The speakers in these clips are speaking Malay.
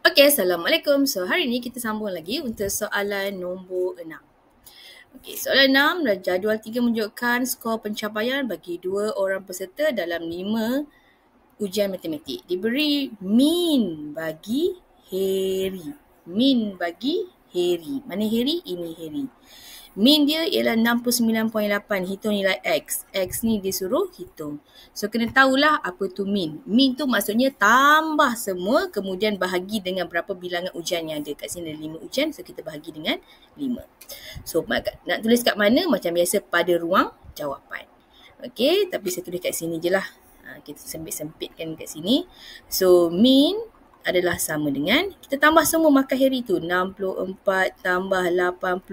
Okey, Assalamualaikum. So, hari ini kita sambung lagi untuk soalan nombor 6. Okey, soalan 6, jadual 3 menunjukkan skor pencapaian bagi 2 orang peserta dalam 5 ujian matematik. Diberi min bagi Heri. Min bagi Heri. Mana Heri? Ini Heri. Min dia ialah 69.8. Hitung nilai X. X ni disuruh hitung. So, kena tahulah apa tu min. Min tu maksudnya tambah semua kemudian bahagi dengan berapa bilangan ujian yang ada. Kat sini ada 5 ujian. So, kita bahagi dengan 5. So, nak tulis kat mana? Macam biasa pada ruang jawapan. Okey, tapi saya tulis kat sini je lah. Kita sempit-sempitkan kat sini. So, min adalah sama dengan, kita tambah semua markah Heri tu. 64 tambah 85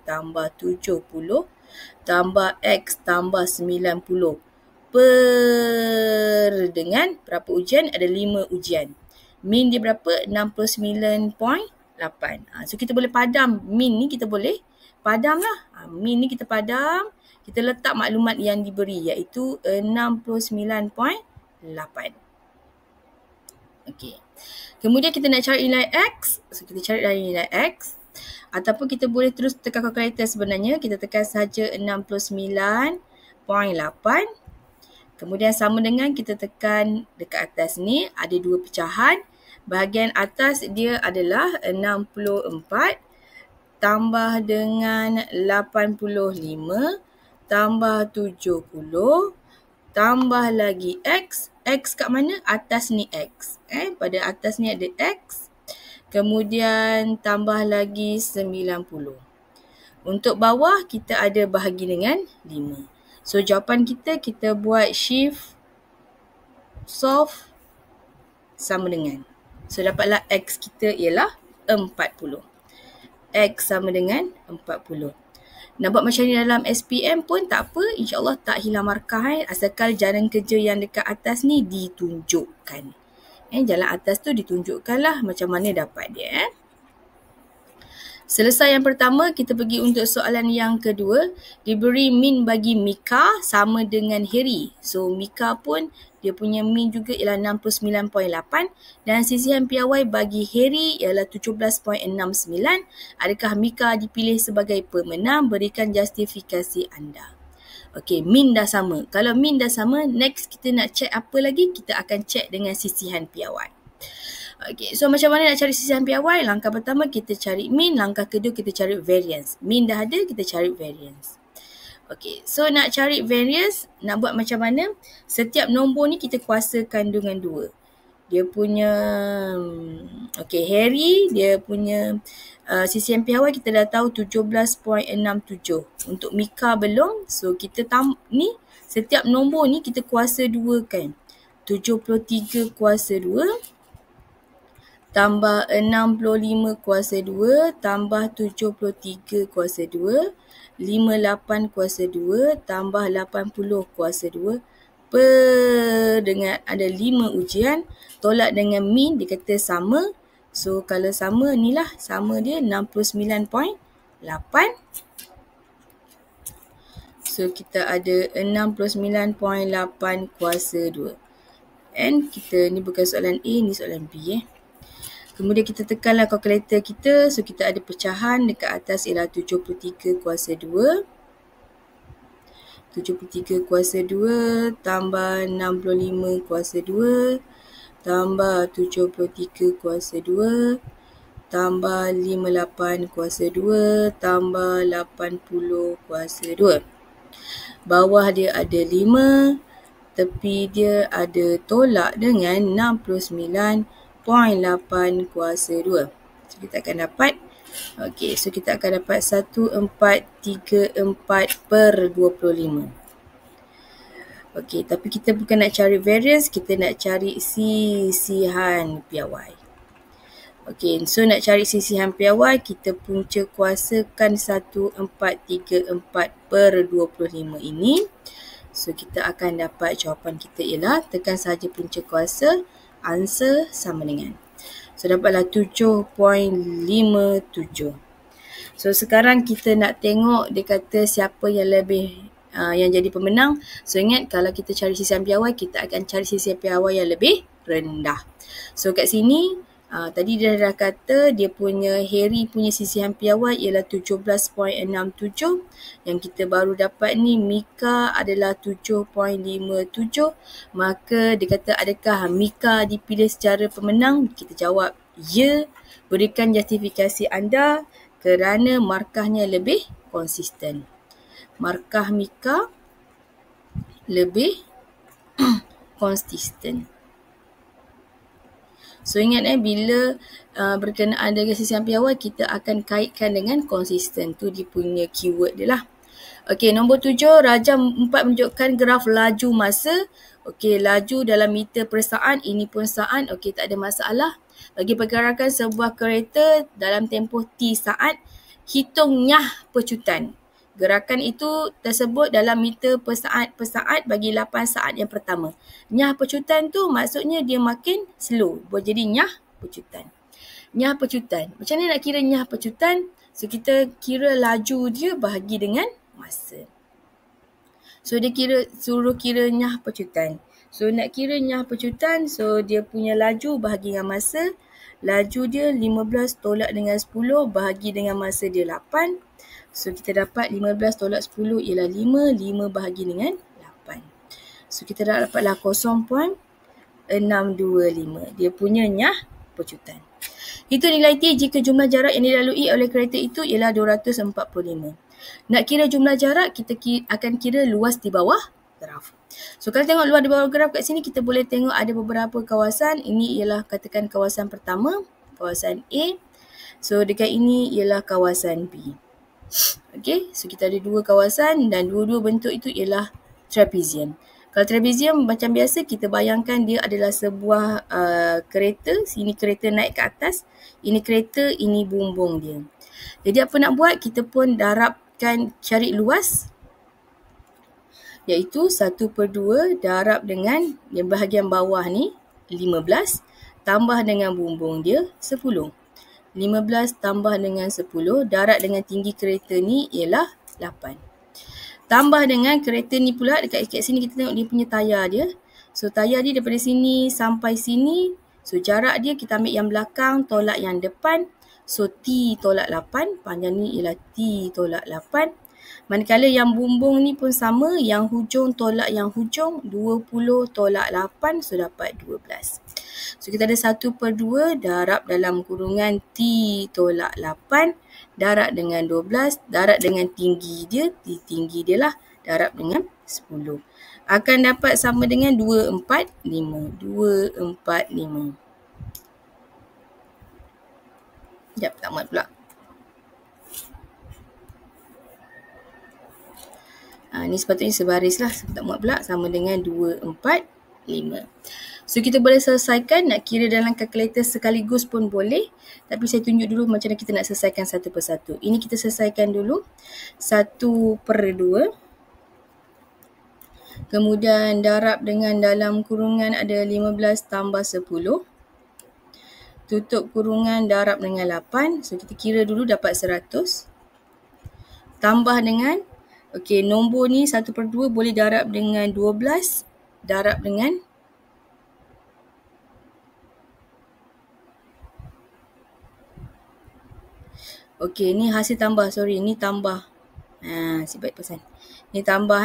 tambah 70 tambah X tambah 90 per dengan berapa ujian? Ada 5 ujian. Min dia berapa? 69.8. So kita boleh padam min ni, kita boleh padam lah. Min ni kita padam, kita letak maklumat yang diberi iaitu 69.8. Okey. Kemudian kita nak cari nilai X. So kita cari nilai X. Ataupun kita boleh terus tekan kalkulator sebenarnya. Kita tekan saja 69.8. Kemudian sama dengan kita tekan dekat atas ni. Ada 2 pecahan. Bahagian atas dia adalah 64 tambah dengan 85 tambah 70 tambah lagi X. X kat mana? Atas ni X. Pada atas ni ada X. Kemudian tambah lagi 90. Untuk bawah kita ada bahagi dengan 5. So jawapan kita buat shift solve sama dengan. So dapatlah X kita ialah 40. X sama dengan 40. Nak buat macam ni dalam SPM pun tak apa. InsyaAllah tak hilang markah. Asalkan jalan kerja yang dekat atas ni ditunjukkan. Jalan atas tu ditunjukkan lah macam mana dapat dia. Selesai yang pertama, kita pergi untuk soalan yang kedua. Diberi min bagi Mika sama dengan Heri. So Mika pun dia punya min juga ialah 69.8 dan sisihan piawai bagi Heri ialah 17.69. Adakah Mika dipilih sebagai pemenang? Berikan justifikasi anda. Okey, min dah sama. Kalau min dah sama, next kita nak check apa lagi? Kita akan check dengan sisihan piawai. Okey, so macam mana nak cari sisihan piawai? Langkah pertama kita cari min, langkah kedua kita cari variance. Min dah ada, kita cari variance. Okey, so nak cari variance, nak buat macam mana? Setiap nombor ni kita kuasakan dengan 2. Dia punya, okey, Heri, dia punya sisihan piawai kita dah tahu 17.67. Untuk Mika belum, so kita ni, setiap nombor ni kita kuasa 2 kan. 73 kuasa 2. Tambah 65 kuasa 2, tambah 73 kuasa 2, 58 kuasa 2, tambah 80 kuasa 2, per dengan ada 5 ujian, tolak dengan min, dia kata sama. So kalau sama, inilah sama dia 69.8. So kita ada 69.8 kuasa 2. And kita, ni bukan soalan A, ni soalan B Kemudian kita tekanlah kalkulator kita. So kita ada pecahan dekat atas ialah 73 kuasa 2. 73 kuasa 2 tambah 65 kuasa 2 tambah 73 kuasa 2 tambah 58 kuasa 2 tambah 80 kuasa 2. Bawah dia ada 5. Tepi dia ada tolak dengan 69.8 kuasa 2. So kita akan dapat, okey, so kita akan dapat 1434 per 25. Okey, tapi kita bukan nak cari variance, kita nak cari sisihan piawai. Okey, so nak cari sisihan piawai, kita punca kuasakan 1434 per 25 ini. So kita akan dapat jawapan kita ialah, tekan saja punca kuasa, answer sama dengan. So dapatlah 7.57. So sekarang kita nak tengok dia kata siapa yang lebih yang jadi pemenang. So ingat kalau kita cari sisihan piawai, kita akan cari sisihan piawai yang lebih rendah. So kat sini Tadi dia dah kata dia punya Harry punya sisihan piawai ialah 17.67. Yang kita baru dapat ni Mika adalah 7.57. Maka dia kata adakah Mika dipilih secara pemenang? Kita jawab ya. Berikan justifikasi anda kerana markahnya lebih konsisten. Markah Mika lebih konsisten. So ingat bila berkenaan dengan sisihan piawai kita akan kaitkan dengan konsisten. Tu dia punya keyword dia lah. Okey, nombor 7, rajam 4 menunjukkan graf laju masa. Okey, laju dalam meter per saat, ini pun saat. Okey, tak ada masalah. Bagi pergerakan sebuah kereta dalam tempoh T saat, hitung nyah pecutan. Gerakan itu tersebut dalam meter per saat bagi 8 saat yang pertama. Nyah pecutan tu maksudnya dia makin slow. Boleh jadi nyah pecutan. Nyah pecutan. Macam mana nak kira nyah pecutan? So kita kira laju dia bahagi dengan masa. So dia suruh kira nyah pecutan. So nak kira nyah pecutan, so dia punya laju bahagi dengan masa. Laju dia 15 tolak dengan 10 bahagi dengan masa dia 8. So kita dapat 15 tolak 10 ialah 5. 5 bahagi dengan 8. So kita dah dapatlah 0.625. Dia punya nyah pecutan. Itu nilai T jika jumlah jarak yang dilalui oleh kereta itu ialah 245. Nak kira jumlah jarak, kita akan kira luas di bawah graf. So kalau tengok luas di bawah graf kat sini, kita boleh tengok ada beberapa kawasan. Ini ialah katakan kawasan pertama, kawasan A. So dekat ini ialah kawasan B. Okey, so kita ada dua kawasan dan dua-dua bentuk itu ialah trapezium. Kalau trapezium macam biasa kita bayangkan dia adalah sebuah kereta. Sini kereta naik ke atas, ini kereta, ini bumbung dia. Jadi apa nak buat? Kita pun darabkan cari luas, iaitu 1/2 darab dengan yang bahagian bawah ni 15 tambah dengan bumbung dia 10. 15 tambah dengan 10 darab dengan tinggi kereta ni ialah 8. Tambah dengan kereta ni pula dekat sini kita tengok dia punya tayar dia. So tayar dia daripada sini sampai sini. So jarak dia kita ambil yang belakang tolak yang depan. So T tolak 8. Panjang ni ialah T tolak 8. Manakala yang bumbung ni pun sama. Yang hujung tolak yang hujung. 20 tolak 8. So dapat 12. So kita ada 1/2 darab dalam kurungan T tolak 8. Darab dengan 12. Darab dengan tinggi dia. Tinggi dia lah. Darab dengan 10. Akan dapat sama dengan 245. 245. Sekejap, tak muat pula. Ni sepatutnya sebaris lah. Tak muat pula. Sama dengan 245. So kita boleh selesaikan, nak kira dalam kalkulator sekaligus pun boleh. Tapi saya tunjuk dulu macam mana kita nak selesaikan satu persatu. Ini kita selesaikan dulu. 1/2. Kemudian darab dengan dalam kurungan ada 15 tambah 10. Tutup kurungan darab dengan 8. So kita kira dulu dapat 100. Tambah dengan, okey, nombor ni 1/2 boleh darab dengan 12. Darab dengan okey, ni hasil tambah. Sorry, ni tambah. Si baik pesan. Ni tambah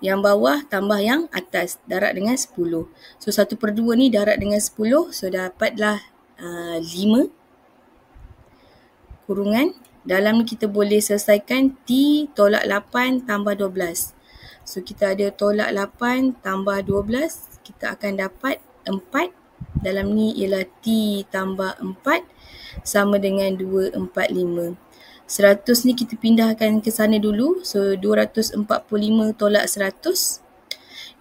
Yang bawah tambah yang atas. Darab dengan 10. So 1/2 ni darab dengan 10. So dapatlah 5. Kurungan. Dalam ni kita boleh selesaikan T tolak 8 tambah 12. So kita ada tolak 8 tambah 12. Kita akan dapat 4. Dalam ni ialah T tambah 4. Sama dengan 245. 100 ni kita pindahkan ke sana dulu. So 245 tolak 100.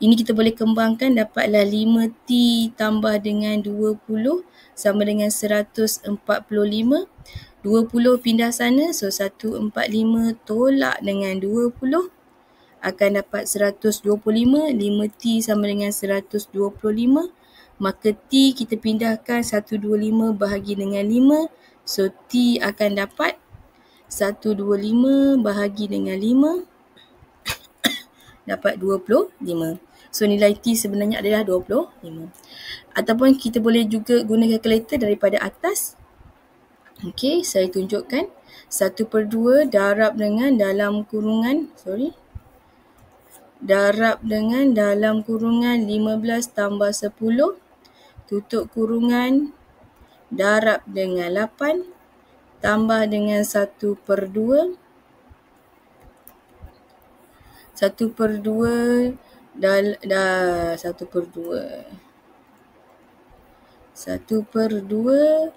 Ini kita boleh kembangkan, dapatlah 5T tambah dengan 20 sama dengan 145. 20 pindah sana, so 145 tolak dengan 20 akan dapat 125. 5T sama dengan 125. Maka T kita pindahkan 125 bahagi dengan 5. So T akan dapat 125 bahagi dengan 5. Dapat 25. So nilai T sebenarnya adalah 25. Ataupun kita boleh juga guna kalkulator daripada atas. Okey, saya tunjukkan. 1/2 darab dengan dalam kurungan, darab dengan dalam kurungan 15 tambah 10, tutup kurungan, darab dengan 8, tambah dengan 1/2, 1/2 1/2,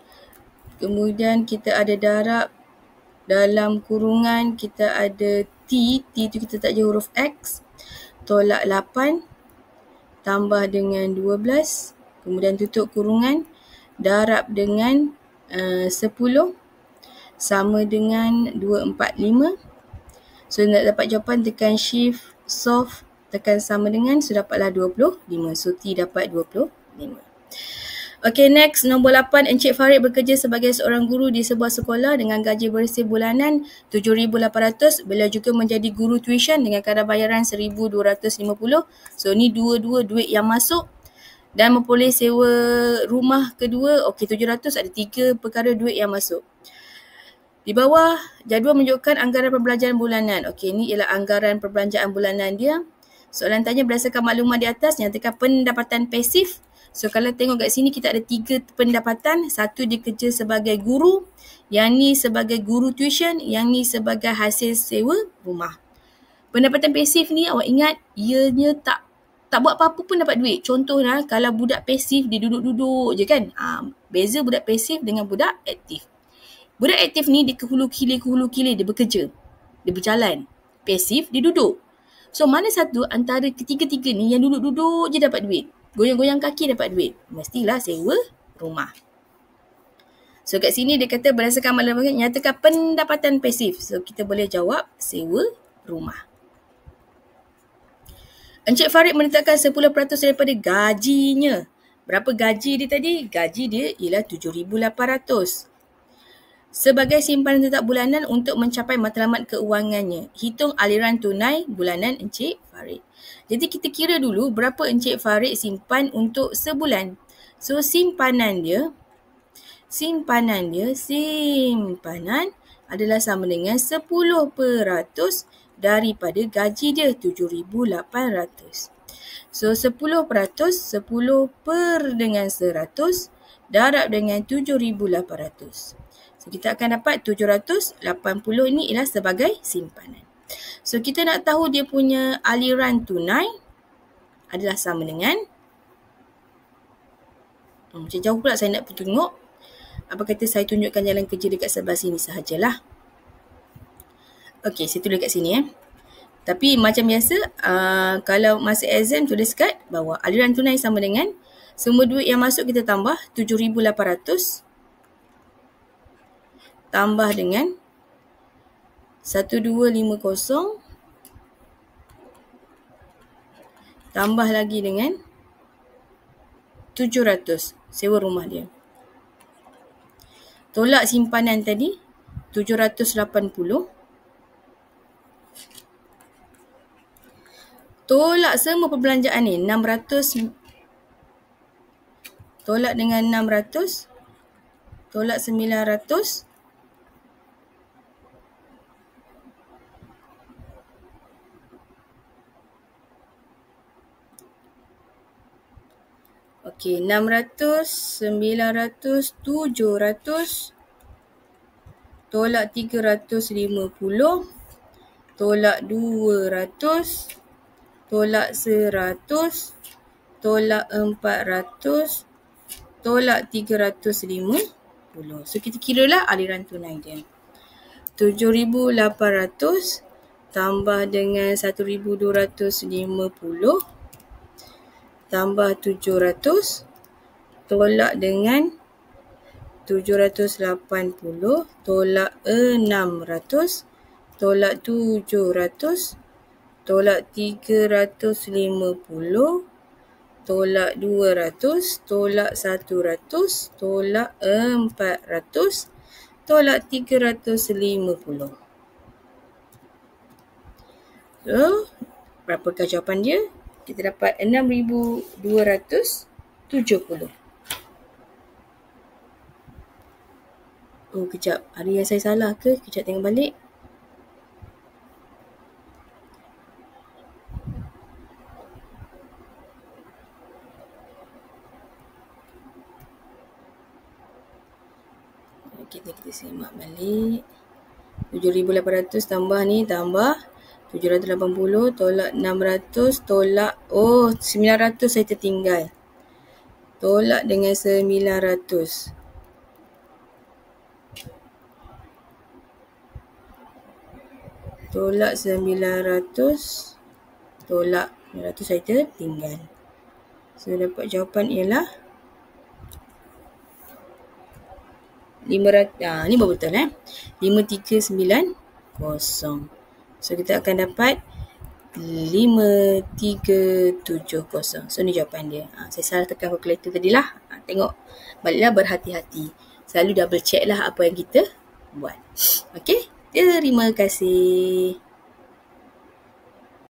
kemudian kita ada darab dalam kurungan, kita ada T tu kita tak je huruf X, tolak 8, tambah dengan 12, kemudian tutup kurungan, darab dengan 10, sama dengan 245. So nak dapat jawapan tekan shift, solve, tekan sama dengan, so dapatlah 25. So T dapat 25. Okay, next, nombor 8. Encik Farid bekerja sebagai seorang guru di sebuah sekolah dengan gaji bersih bulanan RM7,800. Beliau juga menjadi guru tuition dengan kadar bayaran RM1,250. So, ni dua-dua duit yang masuk. Dan memperoleh sewa rumah kedua, okey, RM700, ada 3 perkara duit yang masuk. Di bawah, jadual menunjukkan anggaran perbelanjaan bulanan. Okey, ni ialah anggaran perbelanjaan bulanan dia. Soalan tanya berdasarkan maklumat di atas, nyatakan pendapatan pasif. So, kalau tengok kat sini kita ada 3 pendapatan. Satu dia kerja sebagai guru, yang ni sebagai guru tuition, yang ni sebagai hasil sewa rumah. Pendapatan pasif ni awak ingat, ianya tak buat apa-apa pun dapat duit. Contohnya, kalau budak pasif dia duduk-duduk je kan. Beza budak pasif dengan budak aktif. Budak aktif ni dia ke hulu kilir, dia bekerja. Dia berjalan. Pasif, dia duduk. So, mana satu antara ketiga-tiga ni yang duduk-duduk je dapat duit? Goyang-goyang kaki dapat duit. Mestilah sewa rumah. So kat sini dia kata berdasarkan maklumat nyatakan pendapatan pasif. So kita boleh jawab sewa rumah. Encik Farid menetapkan 10% daripada gajinya. Berapa gaji dia tadi? Gaji dia ialah RM7,800. Sebagai simpanan tetap bulanan untuk mencapai matlamat keuangannya. Hitung aliran tunai bulanan Encik Farid. Jadi kita kira dulu berapa Encik Farid simpan untuk sebulan. So simpanan adalah sama dengan 10% daripada gaji dia RM7,800. So 10% 10 per dengan 100 darab dengan 7,800. So kita akan dapat 780 ini ialah sebagai simpanan. So kita nak tahu dia punya aliran tunai adalah sama dengan, macam jauh pula saya nak tengok. Apa kata saya tunjukkan jalan kerja dekat sebelah sini sahajalah. Okey, saya tulis kat sini Tapi macam biasa, kalau masa exam tulis kat bawah. Aliran tunai sama dengan semua duit yang masuk kita tambah 7,800 tambah dengan 1250 tambah lagi dengan 700 sewa rumah dia. Tolak simpanan tadi 780. Tolak semua perbelanjaan ni 600. Tolak dengan 600. Tolak 900. Okey, 600, 900, 700, tolak 350, tolak 200, tolak 100, tolak 400, tolak 350. So kita kiralah aliran tunai dia. 7,800 tambah dengan 1,250 tambah 700 tolak dengan 780 tolak 600 tolak 700 tolak 350 tolak 200 tolak 100 tolak 400 tolak 350. So, berapakah jawapan dia? Kita dapat 6,270. Oh, kejap. Ada yang saya salah ke? Kejap tengok balik. Kita semak balik. 7,800 tambah ni, tambah 780 tolak 600 tolak 900 saya tertinggal. Tolak dengan 900. Tolak 900 tolak 900 saya tertinggal. So dapat jawapan ialah 500. Ni baru betul 5390. So kita akan dapat 5370. So ni jawapan dia. Saya salah tekan kalkulator tadi lah. Tengok baliklah, berhati-hati. Selalu double check lah apa yang kita buat. Okay, terima kasih.